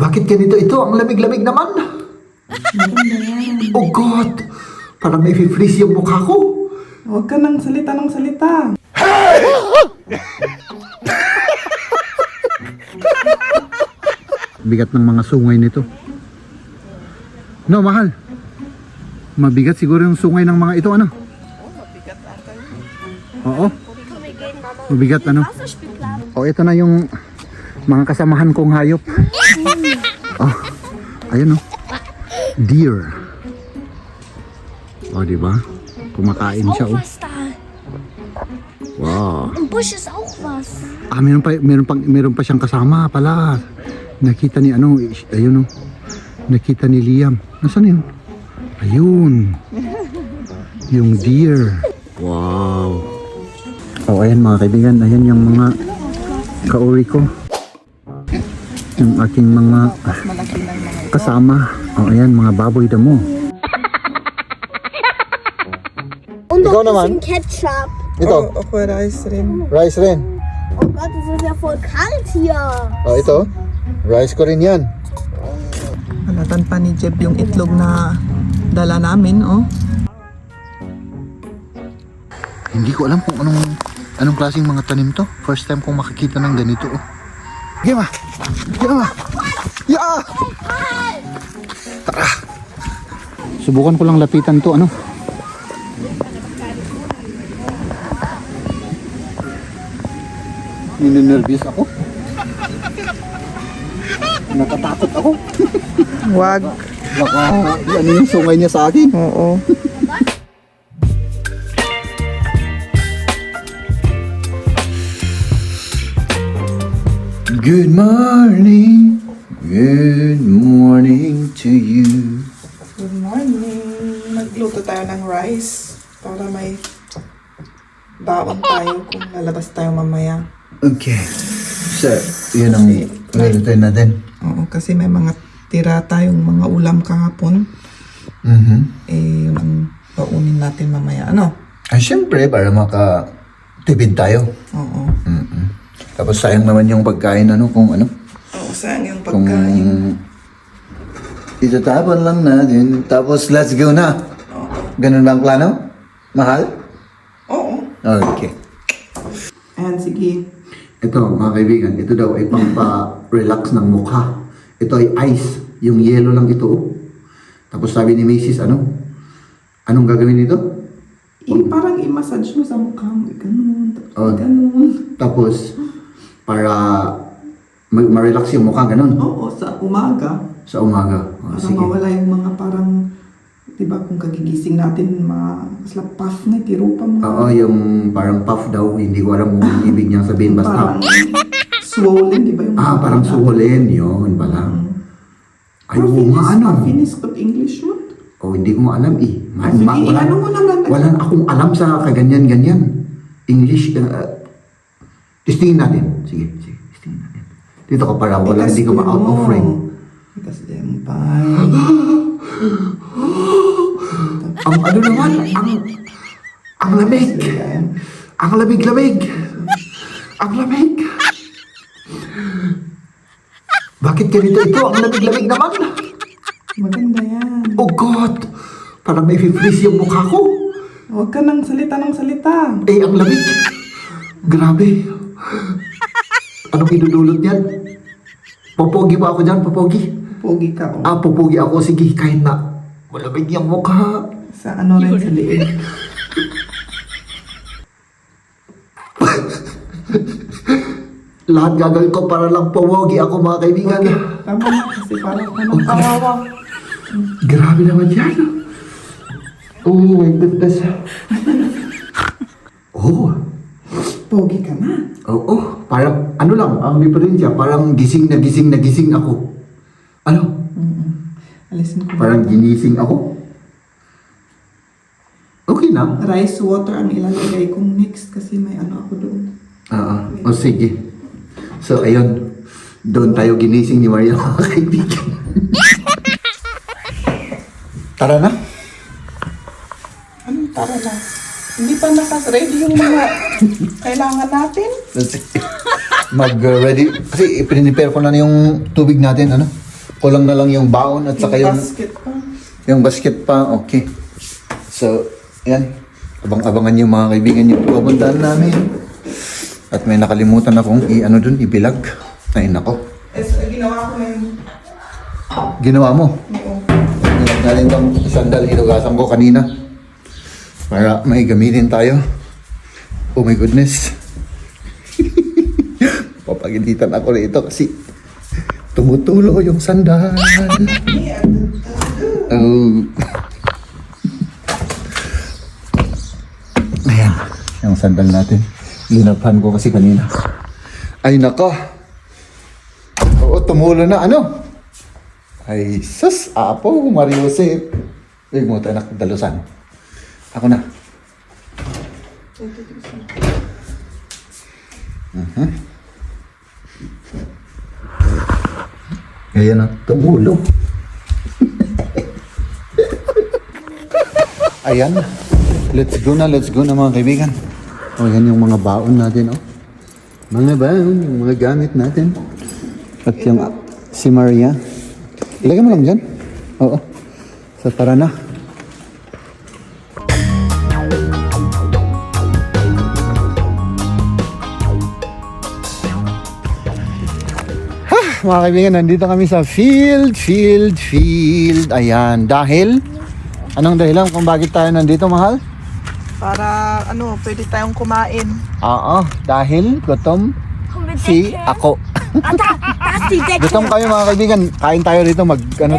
Bakit ganito ito? Ang lamig-lamig naman. Oh God! Parang may freeze yung mukha ko. Huwag ka nang salita ng salita. Bigat ng mga sungay nito. No, mahal. Mabigat siguro yung sungay ng mga ito, ano? Oo. Mabigat, ano? Oh, ito na yung mga kasamahan kong hayop. Oh, ayun, oh. Deer. Oh, di ba? Kumakain siya, oh. Was da? Wow. Im Busch ist auch was. Ah, meron pa siyang kasama pala. Nakita ni ano, ayun, oh. Nakita ni Liam. Nasaan yun? Ayun. Yung deer. Wow. Oh, ayan mga kaibigan. Ayan yung mga kauri ko. Yung aking mga kasama. Oh, ayan mga baboy damo. Und Ikaw noch naman? ein bisschen Ketchup. Ito, Ako rice rin. rice rin. Oh Gott, das ist ja voll kalt hier. Oh, ito. Rice ko rin yan. Halatan pa ni Jeb yung itlog na dala namin, oh. Hindi ko alam kung anong klaseng mga tanim to. First time kong makikita ng ganito, oh. Gima! Gima! Yeah! Tara! Subukan ko lang lapitan to, ano? Ninenervyos ako. Natatakot ako. Wag. Baka ano yung sungay niya sa akin. Oo. Good morning. Good morning to you. Good morning. Nagluto tayo ng rice para may baon tayo kung lalabas tayo mamaya. Okay. So, yun ang lulutuin natin. Oo, kasi may mga tira tayong mga ulam kahapon. Eh, yun ang paunin natin mamaya. Ano? Ay, syempre, para makatipid tayo. Oo. Tapos sayang naman yung pagkain, ano, kung ano. Oo, saan yung Kung pagkain? itatapon lang natin, tapos let's go na. Ganun ba ang plano? Mahal? Oo. Okay. Ayan, sige. Ito, mga kaibigan, ito daw ay pampa-relax ng mukha. Ito ay ice. Yung yellow lang ito. Oh. Tapos sabi ni Macy's, anong gagawin nito? Parang i-massage mo sa mukha mo. Ganun. Oh. Ganun. Tapos, para ma-relax yung mukha, ganun. Oo, sa umaga. Sa umaga. Oh, Para sige. mawala yung mga parang, di ba, kung kagigising natin, masla puff na, tirupa mo. Oo, yung parang puff daw. Hindi ko alam kung ibig niyang sabihin. Basta, Parang swollen, di ba? Yung parang suhulen. Yun pala. Ay, oo nga, ano. Puffiness of English mo? Oh, hindi ko nga alam eh. Sige, ano mo naman? Wala akong alam sa kaganyan-ganyan. English, testingin natin. Sige, testingin natin. Dito ka para wala, hindi ka ma-out of frame. Because them by... Ang ano naman, ang lamig. Ang lamig-lamig. Ang lamig. Bakit ganito ito? Ang lamig-lamig naman. Maganda yan. Oh God! Parang may freeze yung mukha ko. Huwag ka nang salita ng salita. Eh, ang lamig. Grabe. Anong idudulot niyan? Popogi ba ako dyan? Popogi? Pogi ka, oh. Ah, popogi ako. Sige, kahit na malamig yung mukha. Sa ano rin sa liig. Lahat gagawin ko para lang popogi ako, mga kaibigan. Tama na kasi parang anong kawawa. Grabe naman yan. Oh my goodness. Oh. Pogi ka na. Oo. Parang, ano lang, ang diferensya, parang gising na gising ako. Ano? Alisin ko. Parang ginising ako. Okay na. Rice water ang ilalagay kong next kasi may ano ako doon. O sige. So, ayun. Doon tayo ginising ni Maria, mga kaibigan. Tara na. Anong tara na? Hindi pa naka-ready yung mga kailangan natin. Mag-ready. Kasi i-prepare ko na yung tubig natin, ano? Kulang na lang yung baon at saka yung basket pa. yung basket pa. Okay. So, yan. Abang-abangan yung mga kaibigan yung pupuntahan namin. At may nakalimutan akong ibilag. Ay, nako. Ginawa ko na yung Ginawa mo? oo. Galing bang sandal hinugasan ko kanina. Para may gamitin tayo. Oh my goodness. Papagalitan ako rito kasi tumutulo yung sandal. Oh. Ayan, yung sandal natin. Linabhan ko kasi kanina. Ay nako. Oo, tumulo na. Ano? Ay, sus, apo, Mariusip. Huwag mo tayo nakadalusan. Ako na. Ayan na, tumulo. Ayan. Let's go na mga kaibigan. O, yan yung mga baon natin, oh. Mga baon, yung mga gamit natin. At yung si Maria. Ilagay mo lang dyan. Oo. So, tara na. Mga kaibigan, nandito kami sa field. Ayan, dahil? Anong dahilan kung bakit tayo nandito, mahal? Para pwede tayong kumain. Oo, dahil gutom si ako. Gutom kayo mga kaibigan. Kain tayo rito,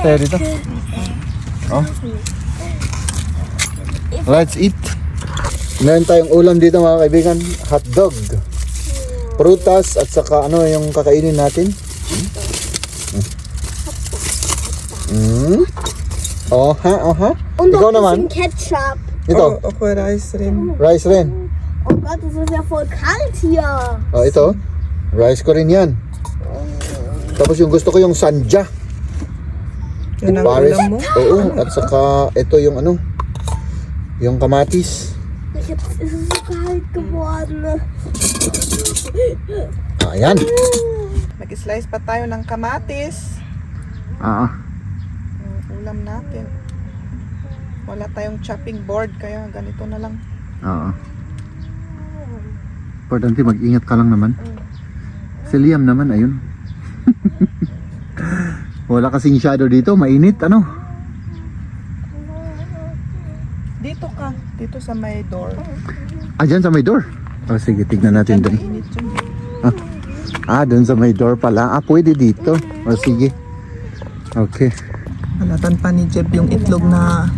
tayo rito. Oh. Let's eat. Meron tayong ulam dito mga kaibigan. Hotdog. Prutas at saka yung kakainin natin. Oha. Und Ikaw noch naman. ein bisschen Ketchup. Ito, Okay, rice rin. rice rin. Oh Gott, es ist ja voll kalt hier. Oh, ito. Rice ko rin yan. Tapos yung gusto ko yung sanja. Yun ang Pares. ulam mo. Oo, at saka ito yung yung kamatis. Jetzt ist es so kalt geworden. Ayan. Nag-slice pa tayo ng kamatis. Yung ulam natin. Wala tayong chopping board, kaya ganito na lang. Oo. Importante mag-ingat ka lang naman. Si Liam naman, ayun. Wala kasing shadow dito, mainit, Dito ka. Dito sa may door. Dyan sa may door. Oh, sige, tignan natin dun. Mainit yun. Dun sa may door pala. Pwede dito. O, sige. Okay. Halatan pa ni Jeb yung itlog na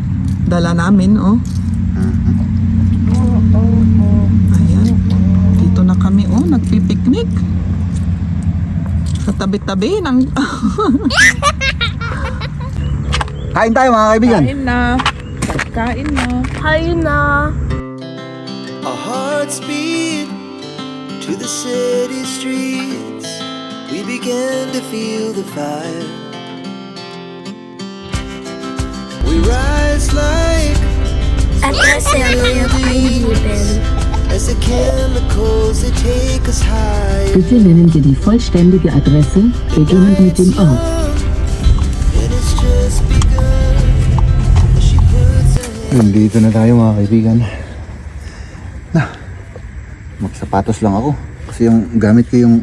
dala namin, oh. Ayan. Dito na kami, oh. Nagpipiknik. Sa tabi-tabi ng... Kain tayo mga kaibigan. Kain na. Heina. Our hearts beat to the city streets. We began to feel the fire. We rise like Adresse erneuert eingeben. as the chemicals that take us higher. Bitte nennen Sie die vollständige Adresse, beginnend mit dem Ort. And it's just begun. She puts her hand Nandito na tayo mga kaibigan. Magsapatos lang ako. Kasi yung gamit ko yung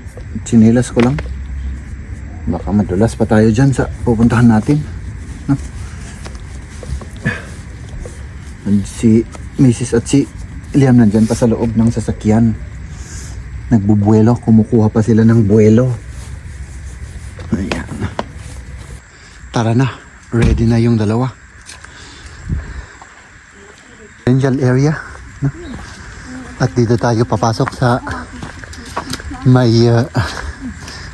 tsinelas ko lang. Baka madulas pa tayo dyan sa pupuntahan natin. Si Mrs. at si Liam nandyan pa sa loob ng sasakyan. Nagbubuelo. Kumukuha pa sila ng buwelo. Ayan. Tara na. Ready na yung dalawa. Angel area. At dito tayo papasok sa may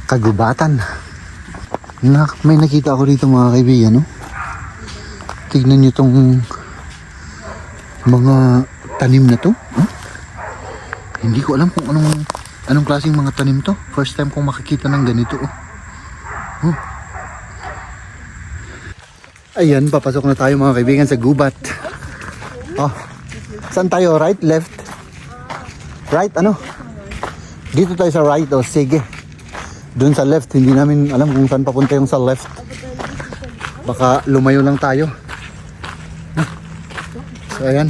kagubatan. May nakita ako dito mga kaibigan, no? Tignan nyo tong mga tanim na to. Huh? Hindi ko alam kung anong klaseng mga tanim to. First time kong makikita ng ganito. Oh. Ayan, papasok na tayo mga kaibigan sa gubat. Oh. Saan tayo? Right? Left? Right? Dito tayo sa right. Sige. Doon sa left. Hindi namin alam kung saan papunta yung sa left. Baka lumayo lang tayo. So ayan.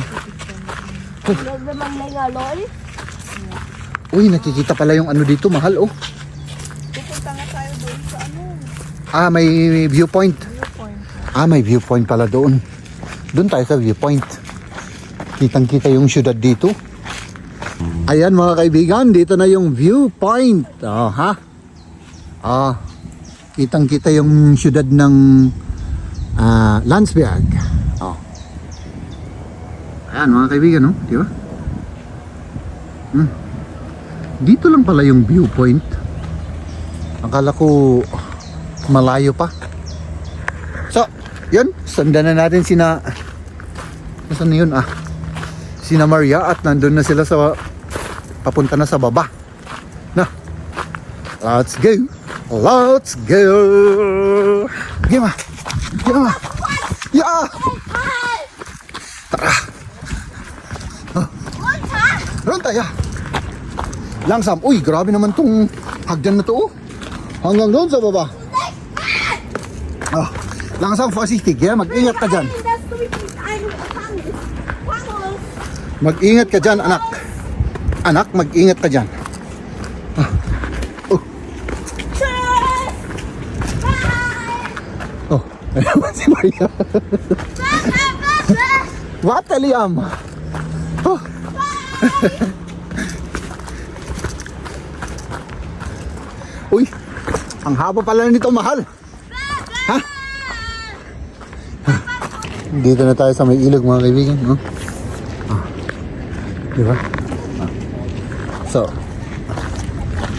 Huwag naman länger, lol. Uy, nakikita pala yung ano dito, mahal oh. Pupunta nga tayo doon sa ano. Ah, may viewpoint. Ah, may viewpoint pala doon. Doon tayo sa viewpoint. Kitang-kita yung syudad dito. Ayan mga kaibigan, dito na yung viewpoint. Oh, ha? Ah, kitang-kita yung syudad ng Landsberg. Oh. Ayan mga kaibigan, no? Di ba? Dito lang pala yung viewpoint. Akala ko malayo pa. So, yun. Sundan na natin sina... Nasaan na yun ah? Sina Maria at nandun na sila sa... Papunta na sa baba. Na. Let's go. Let's go. Gima. Gima. Yeah. Tara. Ron tayo. Langsam. Uy, grabe naman tong hagdan na to oh. Hanggang doon sa baba. Oh, langsam vorsichtig, ya. Mag-ingat ka dyan. Das du mich nicht eingefangen ist. Vamos. Mag-ingat ka dyan, anak. Anak, mag-ingat ka dyan. Tschüss. Bye. Oh, ayun si Maria. Warte, Liam. Oh. Uy, ang haba pala nito, mahal. Ha? Dito na tayo sa may ilog mga kaibigan, no? Diba? So,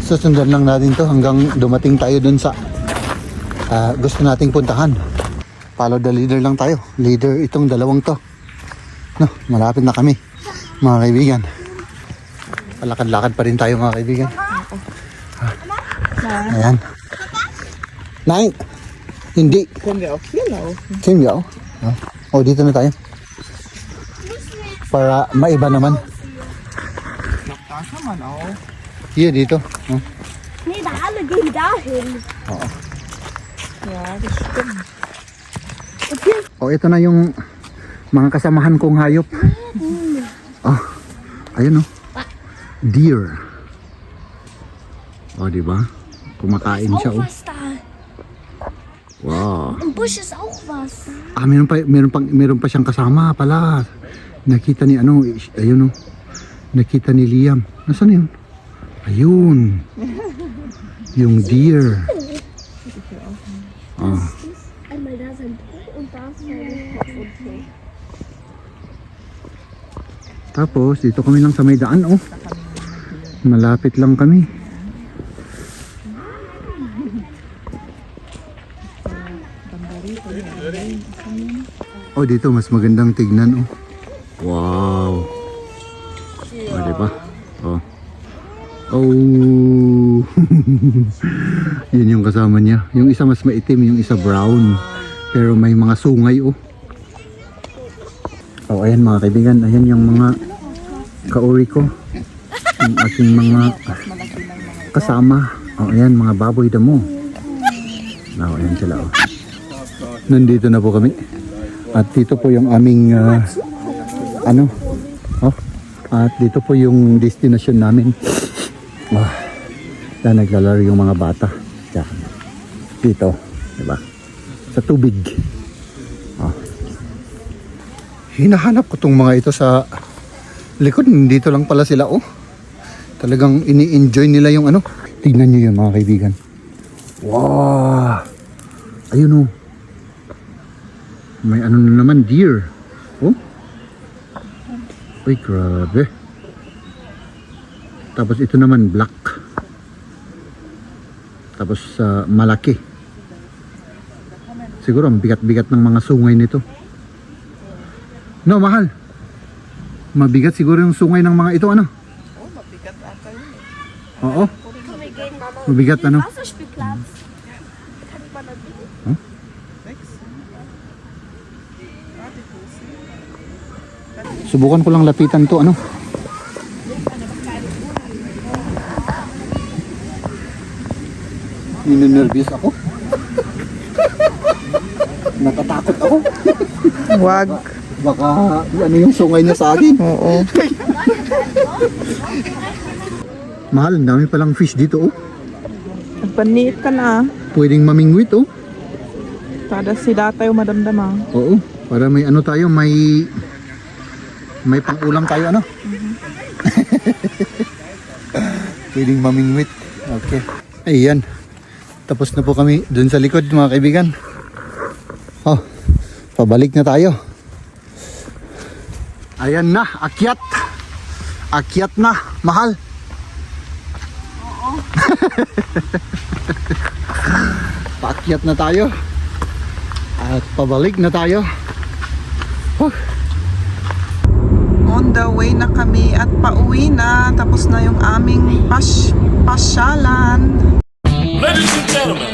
susundan lang natin to hanggang dumating tayo dun sa gusto nating puntahan. Follow the leader lang tayo. Leader itong dalawang to. No, malapit na kami, mga kaibigan. Palakad-lakad pa rin tayo mga kaibigan. Ayan. Nein. Hindi. Können wir auch hier laufen? Kim yaw. Oh, dito na tayo. Para maiba naman. Da kann man auch. Hier, dito. Oh. Nee, da alle gehen dahin. Ja, das stimmt. Oh, ito na yung mga kasamahan kong hayop. Oh, ayun oh. Deer. Oh, di ba? Kumakain siya oh. Was da? Wow. Im Busch ist auch was. Ah, meron pa siyang kasama pala. Nakita ni ano, ayun oh. Nakita ni Liam. Nasaan na yun? Ayun. Yung deer. Oh. Einmal da sein Buch und da ist sein Kopf. Tapos dito kami lang sa may daan oh. Malapit lang kami. Oh, dito mas magandang tignan oh. Wow. Oh, diba? Oh. Oh. Yun yung kasama niya. Yung isa mas maitim, yung isa brown. Pero may mga sungay oh. Oh, ayan mga kaibigan, ayan yung mga kauri ko. Yung aking mga kasama. Oh, ayan mga baboy damo. Oh, ayan sila oh. Nandito na po kami. At dito po yung aming ano? Oh. At dito po yung destination namin. Oh. Na naglalaro yung mga bata. Diyan. Dito, 'di ba? Sa tubig. Oh. Hinahanap ko tong mga ito sa likod. Dito lang pala sila oh. Talagang ini-enjoy nila yung ano. Tignan niyo yun mga kaibigan. Wow. Ayun oh. May ano na naman, deer. Oh. Uy, grabe. Tapos ito naman, black. Tapos malaki. Siguro ang bigat-bigat ng mga sungay nito. No, mahal. Mabigat siguro yung sungay ng mga ito, ano? Oh, mabigat ata yun eh. Oo. Komm, wir gehen Mama. Mabigat, ano? Wasserspielplatz. Kann man da gehen? Subukan ko lang lapitan to, ano? Ninenervyos ako. Natatakot ako. Wag. Baka ano yung sungay niya sa akin. Oo. Mahal, ang dami palang fish dito oh. Nagpaniit ka na. Pwedeng mamingwit oh. Kada sila tayo madamdamang. Oo, para may ano tayo, may pang-ulam tayo ano. Pwedeng mamingwit. Okay. Ayan. Tapos na po kami dun sa likod mga kaibigan. Oh, pabalik na tayo. Ayan na, akyat. Akyat na, mahal. Oo. Paakyat na tayo. At pabalik na tayo. On the way na kami at pauwi na. Tapos na yung aming pasyalan. Ladies and gentlemen,